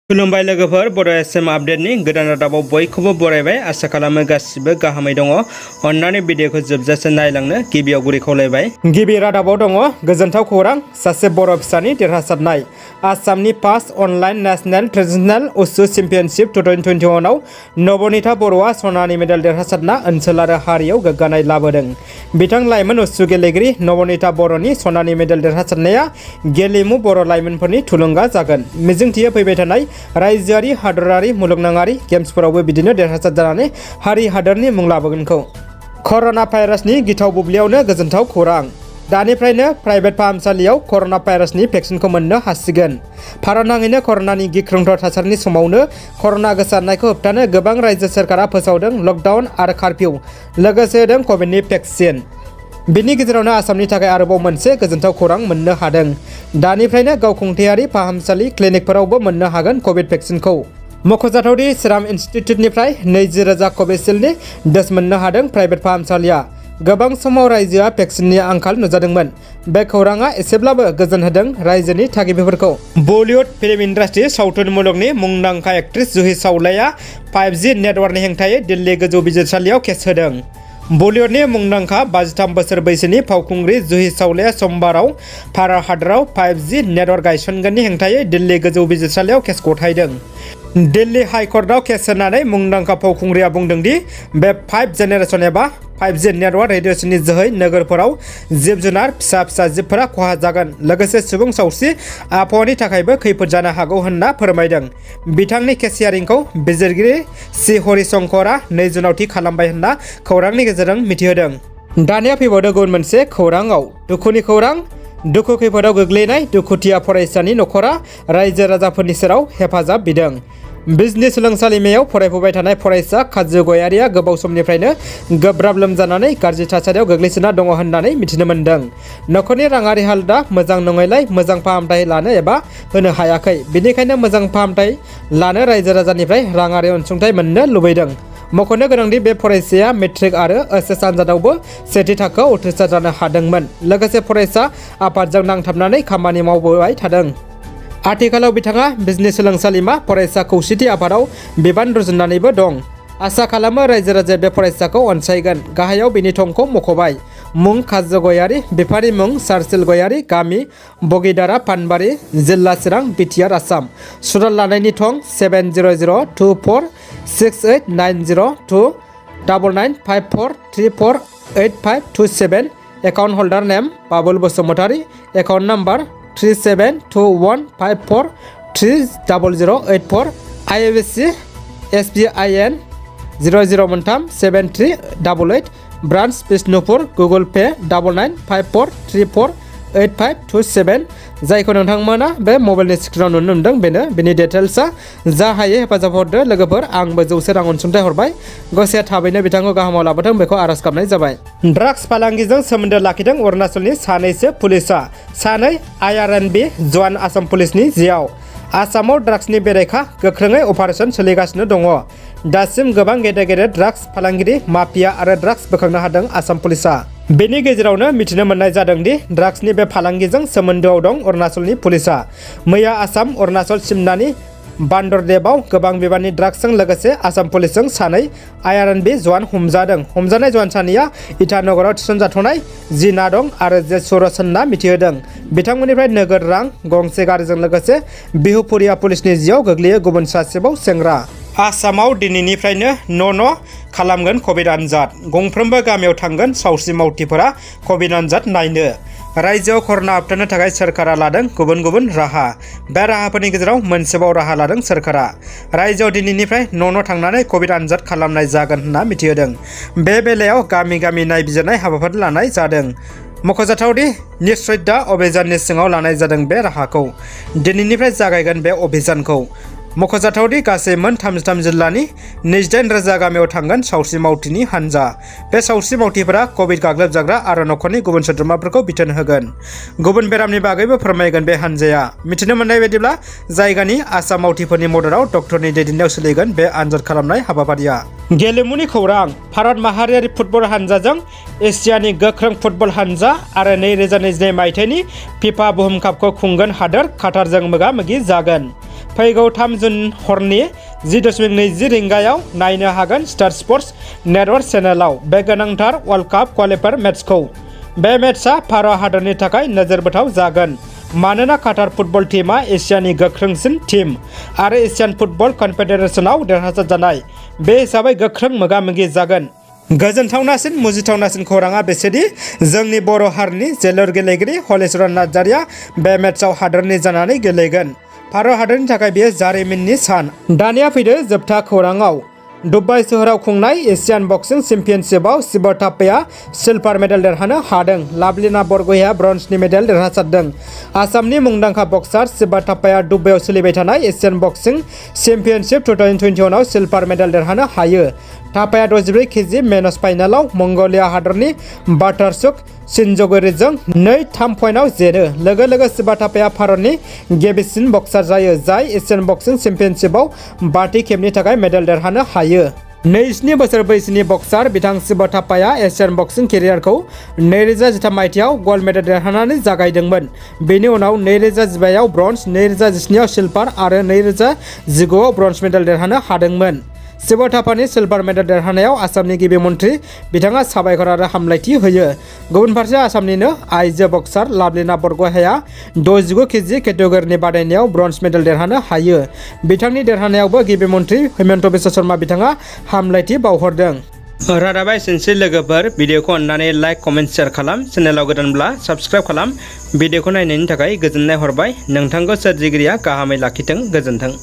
खुलुमबाय लोगोफोर बड' एसएम आपडेटनि गोदान रादाबाव बयखौबो बरायबाय आसा खालामो गासिबो गाहामै दङ अन्नानै भिडिअखौ जोबजासे नायलांनो गिबियाव गुरै खावलायबाय। गिबि रादाबाव दङ गोजोनथाव खौरां सासे बर' फिसानि देरहासारनाय आसामनि फार्स्ट अनलाइन नेशनेल ट्रेडिशनेल उसु चेम्पियनशिप 2021 आव नबनीता बर'आ सनानि मेडेल देरहासारना ओनसोल आरो हारियाव गोग्गानाय लाबोदों। बिथां लाइमोन उसु गेलेगिरि नबनीता बर'नि सनानि मेडेल देरहासारनाया गेलेमु बर' लाइमोनफोरनि थुलुंगा जागोन। मिजिंथियो फैबाय थानाय रायजोआरि हादरारि मुलुगनाङारि गेम्सफोरावबो बिदिनो देरहासार जानानै हारि हादरनि मुं लाबोगोनखौ। कर'ना भाइरासनि गिथाव बुब्लियावनो गोजोनथाव खौरां। दानिफ्रायनो प्राइभेट फाहामसालियाव कर'ना भाइरासनि भेक्सिनखौ मोननो हासिगोन। भारतनाङैनो कर'नानि गिख्रंथाव थासारिनि समावनो कर'ना गोसारनायखौ होबथानो गोबां रायजो सोरखारा फोसावदों लकडाउन आरो कारफिउ, लोगोसे होदों कभिडनि भेक्सिन। बिनि गेजेरावनो आसामनि थाखाय आरोबाव मोनसे गोजोनथाव खौरां मोननो हादों। दानिफ्रायनो गावखुंथायारि फाहामसालि क्लिनिकफोरावबो मोननो हागोन कभिड भेक्सिनखौ। मख'जाथावदि सिराम इनस्टिट्युटनिफ्राय 20,000 कभिसिल्डनि ड'ज मोननो हादों प्राइभेट फाहामसालिया। गोबां समाव रायजोआ भेक्सिननि आंखाल नुजादोंमोन। बे खौराङा एसेब्लाबो गोजोन होदों रायजोनि थागिबिफोरखौ। बलिउड फिल्म इन्डास्ट्रि सावथुन मुलुगनि मुंदांखा एक्ट्रेस जुहि चावलाया 5G नेटवर्कनि हेंथायै दिल्ली गोजौ बिजिरसालियाव केस होदों। बलिउडनि मुंदांखा 53 बोसोर बैसोनि फावखुंग्रि जुहि चावलाया समबाराव भारत हादराव 5G नेटवर्क गायसनगोननि हेंथायै दिल्ली गोजौ बिजिरसालियाव केस गथायदों। दिल्ली हाइकर्टआव केस होनानै मुंदांखा फावखुंग्रिया बुंदों दि बे 5 जेनेरेशन एबा 5G नेटवर्क रेडिएसननि जोहै नोगोरफोराव जिब-जुनार फिसा जिबफोरा खहा जागोन, लोगोसे सुबुं सावस्रि आबहावानि थाखायबो खैफोद जानो हागौ होनना फोरमायदों। बिथांनि केस हियारिंखौ बिजिरगिरि सि हरिशंकरआ 2 जुनाव थि खालामबाय होनना खौरांनि गेजेरजों मिथिहोदों। दानिया फैबावदों गुबुन मोनसे खौराङाव दुखुनि खौरां। दुखु खैफोदाव गोग्लैनाय दुखुथिया फरायसानि नखरा रायजो राजाफोरनि सेराव हेफाजाब बिदों। बिजनि सोलोंसालिमायाव फरायफुबाय थानाय फरायसा काजु गयारिया गोबाव समनिफ्रायनो गोब्राब लोमजानानै गाज्रि थासारियाव गोग्लैसोना दङ होननानै मिथिनो मोन्दों। नखरनि राङारि हालोदा मोजां नङैलाय मोजां फाहामथाय लानो एबा होनो हायाखै। बेनिखायनो मोजां फाहामथाय लानो रायजो राजानिफ्राय राङारि अनसुंथाइ मोननो लुबैदों। मख'नो गोनांदि बे फरायसाया मेट्रिक आरो ओइचएस आनजादावबो सेथि थाखोआव उथ्रिसार जानो हादोंमोन। लोगोसे फरायसा आफादजों नांथाबनानै खामानि मावबोबाय थादों। आथिखालाव बिथाङा बिजनि सोलोंसालिमा फरायसा खौसेथि आफादाव बिबान रुजुननानैबो दं। आसा खालामो रायजो राजाया बे फरायसाखौ अनसायगोन। गाहायाव बिनि थंखौ मख'बाय। मुं काजु गयारि, बिफानि मुं सार्सिल गयारि, गामि बगिदारा पानबारि, जिल्ला चिरां, बिटिआर, आसाम। सुराल लानायनि थं 7002468994348527। Account holder name Babul Basumatary. Account number 372154300084। IFSC SBIN 00137388। Branch Bishnupur. Google Pay 9954348527। जायखौ नोंथांमोना बे मबाइलनि स्क्रिनाव नुनो मोनदों बेनो बेनि डिटेल्सआ। जा हायो हेफाजाब हरदो लोगोफोर। आंबो 100 रां अनसुंथाइ हरबाय। गसाया थाबैनो बिथांखौ गाहामाव लाबोथों बेखौ आरज गाबनाय जाबाय। ड्राग्स फालांगिजों सोमोन्दो लाखिदों अरुणाचलनि सानैसो पुलिसआ। सानै IRNB जवान आसाम पुलिसनि जिआव। आसामाव ड्राग्सनि बेरेखा गोख्रोङै अपारेशन सोलिगासिनो दङ। दासिम गोबां गेदेर ड्राग्स फालांगिरि माफिया आरो ड्राग्स बोखांनो हादों आसाम पुलिसआ। बेनि गेजेरावनो मिथिनो मोननाय जादों दि ड्राग्सनि बे फालांगिजों सोमोन्दोआव दं अरुणाचलनि पुलिसआ। मैया आसाम अरुणाचल सिमनानि बान्दरदेबआव गोबां बिबांनि ड्राग्सजों लोगोसे आसाम पुलिसजों सानै IRNB जवान हमजादों। हमजानाय जवान सानैया इटानगराव थिसनजाथ'नाय जिना दं आरो जे सुरज होनना मिथिहोदों। बिथांमोननिफ्राय नोगोद रां, गंसे गारिजों लोगोसे बिहुपुरिया पुलिसनि जिआव गोग्लैयो गुबुन सासेबाव सेंग्रा। आसामाव दिनैनिफ्रायनो न' खालामगोन कभिड आनजाद। गंफ्रोमबो गामियाव थांगोन सावस्रि मावथिफोरा कभिड आनजाद नायनो। रायजोआव कर'ना होबथानो थाखाय सोरखारा लादों गुबुन राहा। बे राहाफोरनि गेजेराव मोनसेबाव राहा लादों सोरखारा। रायजोआव दिनैनिफ्राय न' थांनानै कभिड आनजाद खालामनाय जागोन होनना मिथिहोदों। बे बेलायाव गामि नायबिजिरनाय हाबाफारि लानाय जादों। मख'जाथावदि निश्चयता अभियाननि सिङाव लानाय जादों बे राहाखौ। दिनैनिफ्राय जागायगोन बे अभियानखौ। मख'जाथावदि गासै मोन 33 जिल्लानि 28,000 गामियाव थांगोन सावस्रि मावथिनि हान्जा। बे सावस्रि मावथिफोरा कभिड गाग्लोबजाग्रा आरो नखरनि गुबुन सोद्रोमाफोरखौ बिथोन होगोन। गुबुन बेरामनि बागैबो फोरमायगोन बे हान्जाया। मिथिनो मोननाय बायदिब्ला जायगानि आसाम मावथिफोरनि मददाव डक्टरनि दैदेननायाव सोलिगोन बे आनजाद खालामनाय हाबाफारिया। गेलेमुनि खौरां। भारत माहारियारि फुटबल हान्जाजों एसियानि गोख्रों फुटबल हान्जा आरो 2022 मायथाइनि फिफा बुहुम कापखौ खुंगोन हादोर काटारजों मोगा-मोगि जागोन। फैगौ 3 जुन हरनि 10:20 रिंगायाव नायनो हागोन स्टार स्पर्ट्स नेटवर्क चेनेलाव बे गोनांथार वर्ल्ड काप क्वालिफायर मेट्सखौ। बे मेट्सआ भारत हादरनि थाखाय नोजोर बोथाव जागोन मानोना काटार फुटबल टीमआ एशियानि गोख्रोंसिन टीम आरो एशियान फुटबल कन्फेडारेशनाव देरहासार जानाय। बे हिसाबै गोख्रों मोगा-मोगि जागोन। गोजोनथावनासिन मुजिथावनासिन खौराङा बेसेदि जोंनि बर' हारिनि जोलुर गेलेगिरि हलिचरन नार्जारिया बे मेट्सआव हादरनि जानानै गेलेगोन। भारत हादरनि थाखाय बेयो जारिमिननि सान। दानिया फैदो जोबथा खौराङाव। दुबाइ सोहोराव खुंनाय एशियान बक्सिं चेम्पियनशिपआव शिव थापाया सिलभार मेडेल देरहानो हादों। लाभलिना बरग'हाइया ब्रन्जनि मेडेल देरहासारदों। आसामनि मुंदांखा बक्सार शिव थापाया दुबाइआव सोलिबाय थानाय एशियान बक्सिं चेम्पियनशिप 2021 आव सिलभार मेडेल देरहानो हायो। थापाया 64 केजि मेन्स फाइनालाव मंग'लिया हादरनि बाटारचुक शिनज'गिरिजों 2-3 पइन्टआव जेनो। लोगो लोगो शिव थापाया भारतनि गिबिसिन बक्सार जायो जाय एशियान बक्सिं चेम्पियनशिपआव 5थि खेबनि थाखाय मेडेल देरहानो हायो। 27 बोसोर बैसोनि बक्सार बिथां शिव थापाया एशियान बक्सिं केरियारखौ 2013 मायथाइयाव गल्ड मेडेल देरहानानै जागायदोंमोन। बेनि उनाव 2015 आव ब्रन्ज, 2017 आव सिलभार आरो 2019 आव ब्रन्ज मेडेल देरहानो हादोंमोन। शिव थापानि सिलभार मेडेल देरहानायाव आसामनि गिबि मन्थ्रि बिथाङा साबायखर आरो हामलायथि होयो। गुबुन फारसे आसामनिनो आइजो बक्सार लाभलिना बरग'हाइया 69 केजि केटेगरिनि बादायनायाव ब्रन्ज मेडेल देरहानो हायो। बिथांनि देरहानायावबो गिबि मन्थ्रि हिमन्त बिश्व शर्मा बिथाङा हामलायथि बावहरदों। रादाबा एसेनोसै लोगोफोर। भिडिअखौ अननानै लाइक, कमेन्ट, शेयार खालाम। चेनेलाव गोदानब्ला साबस्क्राइब खालाम। भिडिअखौ नायनायनि थाखाय गोजोननाय हरबाय। नोंथांखौ सोरजिगिरिया गाहामै लाखिथों। गोजोन्थों।